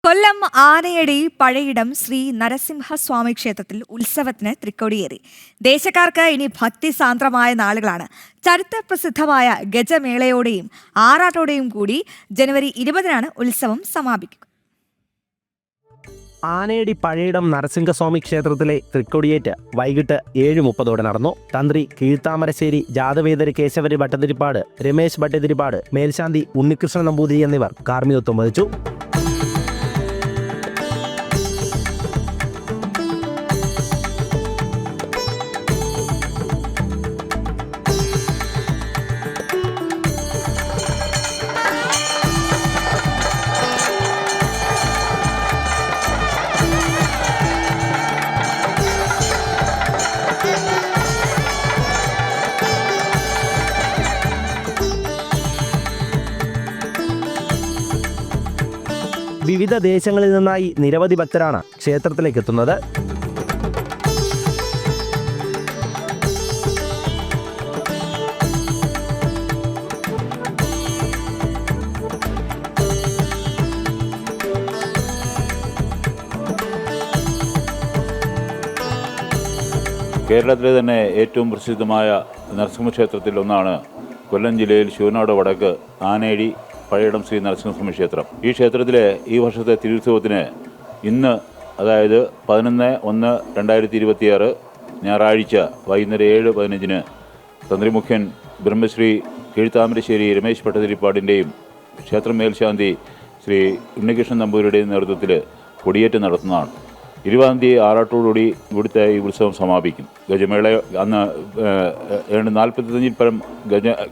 കൊല്ലം ആനയടി പഴയിടം ശ്രീ നരസിംഹസ്വാമി ക്ഷേത്രത്തിൽ ഉത്സവത്തിന് തൃക്കൊടിയേറി. ദേശക്കാർക്ക് ഇനി ഭക്തിസാന്ദ്രമായ നാളുകളാണ്. ചരിത്രപ്രസിദ്ധമായ ഗജമേളയോടെയും ആറാട്ടോടെയും കൂടി ജനുവരി 20-നാണ് ഉത്സവം സമാപിക്കുക. ആനയടി പഴയിടം നരസിംഹസ്വാമി ക്ഷേത്രത്തിലെ തൃക്കൊടിയേറ്റ് വൈകിട്ട് 7:30 നടന്നു. തന്ത്രി കീഴ്ത്താമരശ്ശേരി ജാതവേദര് കേശവര് ഭട്ടതിരിപ്പാട്, രമേശ് ഭട്ടതിരിപ്പാട്, മേൽശാന്തി ഉണ്ണികൃഷ്ണൻ നമ്പൂതിരി എന്നിവർ കാർമ്മികത്വം വഹിച്ചു. വിവിധ ദേശങ്ങളിൽ നിന്നായി നിരവധി ഭക്തരാണ് ക്ഷേത്രത്തിലേക്ക് എത്തുന്നത്. കേരളത്തിലെ തന്നെ ഏറ്റവും പ്രസിദ്ധമായ നരസിംഹക്ഷേത്രത്തിൽ ഒന്നാണ് കൊല്ലം ജില്ലയിൽ ശൂരനാട് വടക്ക് ആനയടി പഴയിടം ശ്രീ നരസിംഹസ്വാമി ക്ഷേത്രം. ഈ ക്ഷേത്രത്തിലെ ഈ വർഷത്തെ തിരുവുത്സവത്തിന് ഇന്ന്, അതായത് 11/1/2026 ഞായറാഴ്ച വൈകുന്നേരം 7:15 തന്ത്രിമുഖ്യൻ ബ്രഹ്മശ്രീ കീഴ്ത്താമരശ്ശേരി രമേശ് ഭട്ടതിരിപ്പാടിൻ്റെയും ക്ഷേത്രം മേൽശാന്തി ശ്രീ ഉണ്ണികൃഷ്ണൻ നമ്പൂതിരിയുടെയും നേതൃത്വത്തിൽ കൊടിയേറ്റ് നടത്തുന്നതാണ്. 20-ാം തീയതി ആറാട്ടോടുകൂടി ഇവിടുത്തെ ഈ ഉത്സവം സമാപിക്കും. ഗജമേള അന്ന് 45-ൽ പരം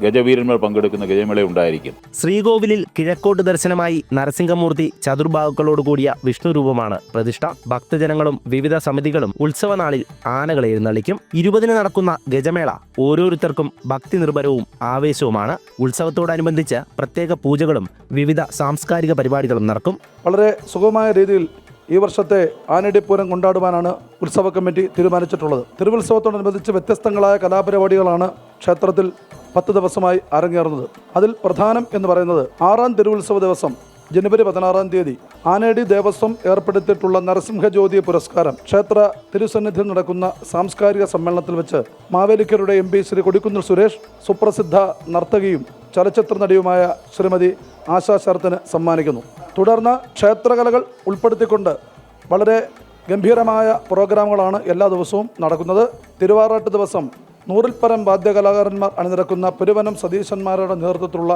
ഗജവീരന്മാർ പങ്കെടുക്കുന്ന ഗജമേള ഉണ്ടായിരിക്കും. ശ്രീകോവിലിൽ കിഴക്കോട്ട് ദർശനമായി നരസിംഹമൂർത്തി ചതുർബാഹുക്കളോട് കൂടിയ വിഷ്ണു രൂപമാണ് പ്രതിഷ്ഠ. ഭക്തജനങ്ങളും വിവിധ സമിതികളും ഉത്സവനാളിൽ ആനകളെ എഴുന്നള്ളിക്കും. 20-ന് നടക്കുന്ന ഗജമേള ഓരോരുത്തർക്കും ഭക്തി നിർഭരവും ആവേശവുമാണ്. ഉത്സവത്തോടനുബന്ധിച്ച് പ്രത്യേക പൂജകളും വിവിധ സാംസ്കാരിക പരിപാടികളും നടക്കും. വളരെ സുഗമമായ രീതിയിൽ ഈ വർഷത്തെ ആനയടിപ്പൂരം കൊണ്ടാടുവാനാണ് ഉത്സവ കമ്മിറ്റി തീരുമാനിച്ചിട്ടുള്ളത്. തിരുവുത്സവത്തോടനുബന്ധിച്ച് വ്യത്യസ്തങ്ങളായ കലാപരിപാടികളാണ് ക്ഷേത്രത്തിൽ 10 ദിവസമായി അരങ്ങേറുന്നത്. അതിൽ പ്രധാനം എന്ന് പറയുന്നത് 6-ാം തിരുവുത്സവ ദിവസം ജനുവരി 16-ാം തീയതി ആനയടി ദേവസ്വം ഏർപ്പെടുത്തിയിട്ടുള്ള നരസിംഹജ്യോതി പുരസ്കാരം ക്ഷേത്ര തിരുസന്നിധിയിൽ നടക്കുന്ന സാംസ്കാരിക സമ്മേളനത്തിൽ വെച്ച് മാവേലിക്കരുടെ MP ശ്രീ കൊടിക്കുന്നിൽ സുരേഷ്, സുപ്രസിദ്ധ നർത്തകിയും ചലച്ചിത്ര നടിയുമായ ശ്രീമതി ആശാ ശരത്തിന് സമ്മാനിക്കുന്നു. തുടർന്ന് ക്ഷേത്രകലകൾ ഉൾപ്പെടുത്തിക്കൊണ്ട് വളരെ ഗംഭീരമായ പ്രോഗ്രാമുകളാണ് എല്ലാ ദിവസവും നടക്കുന്നത്. തിരുവാറാട്ട് ദിവസം 100-ൽ പരം വാദ്യകലാകാരന്മാർ അണിനിരക്കുന്ന പെരുവനം സതീശന്മാരുടെ നേതൃത്വത്തിലുള്ള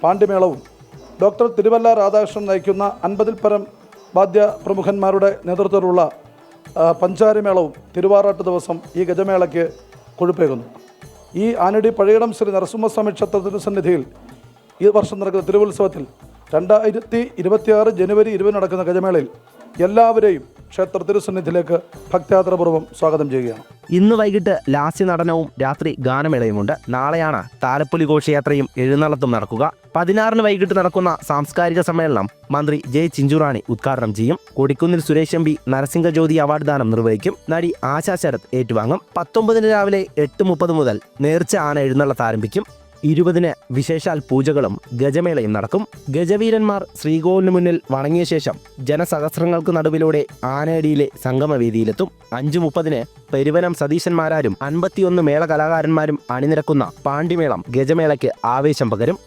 പാണ്ഡിമേളവും ഡോക്ടർ തിരുവല്ല രാധാകൃഷ്ണൻ നയിക്കുന്ന 50-ൽ പരം വാദ്യ പ്രമുഖന്മാരുടെ നേതൃത്വത്തിലുള്ള പഞ്ചാരിമേളവും തിരുവാറാട്ട് ദിവസം ഈ ഗജമേളയ്ക്ക് കൊഴുപ്പേകുന്നു. ഈ ആനയടി പഴയിടം ശ്രീ നരസിംഹസ്വാമി ക്ഷേത്ര തിരുസന്നിധിയിൽ ഈ വർഷം നടക്കുന്ന തിരുവുത്സവത്തിൽ 2026 ജനുവരി 20 നടക്കുന്ന ഗജമേളയിൽ എല്ലാവരെയും ക്ഷേത്ര തിരുസന്നിധിയിലേക്ക് ഭക്ത്യാദരപൂർവ്വം സ്വാഗതം ചെയ്യുകയാണ്. ഇന്ന് വൈകിട്ട് ലാസ്യ നടനവും രാത്രി ഗാനമേളയുമുണ്ട്. നാളെയാണ് താലപ്പൊലി ഘോഷയാത്രയും എഴുന്നള്ളത്തും നടക്കുക. 16-ന് വൈകിട്ട് നടക്കുന്ന സാംസ്കാരിക സമ്മേളനം മന്ത്രി ജെ ചിഞ്ചുറാണി ഉദ്ഘാടനം ചെയ്യും. കൊടിക്കുന്നിൽ സുരേഷ് MP നരസിംഹജ്യോതി അവാർഡ് ദാനം നിർവഹിക്കും. നടി ആശാ ശരത് ഏറ്റുവാങ്ങും. 19-ന് രാവിലെ 8:30 മുതൽ നേർച്ച ആന എഴുന്നള്ളത്ത് ആരംഭിക്കും. 20-ന് വിശേഷാൽ പൂജകളും ഗജമേളയും നടക്കും. ഗജവീരന്മാർ ശ്രീകോവിലിന് മുന്നിൽ വണങ്ങിയ ശേഷം ജനസഹസ്രങ്ങൾക്ക് നടുവിലൂടെ ആനയടിയിലെ സംഗമവേദിയിലെത്തും. 5:30-ന് പെരുവനം സതീശന്മാരും 51 മേള കലാകാരന്മാരും അണിനിരക്കുന്ന പാണ്ഡിമേളം ഗജമേളയ്ക്ക് ആവേശം പകരും.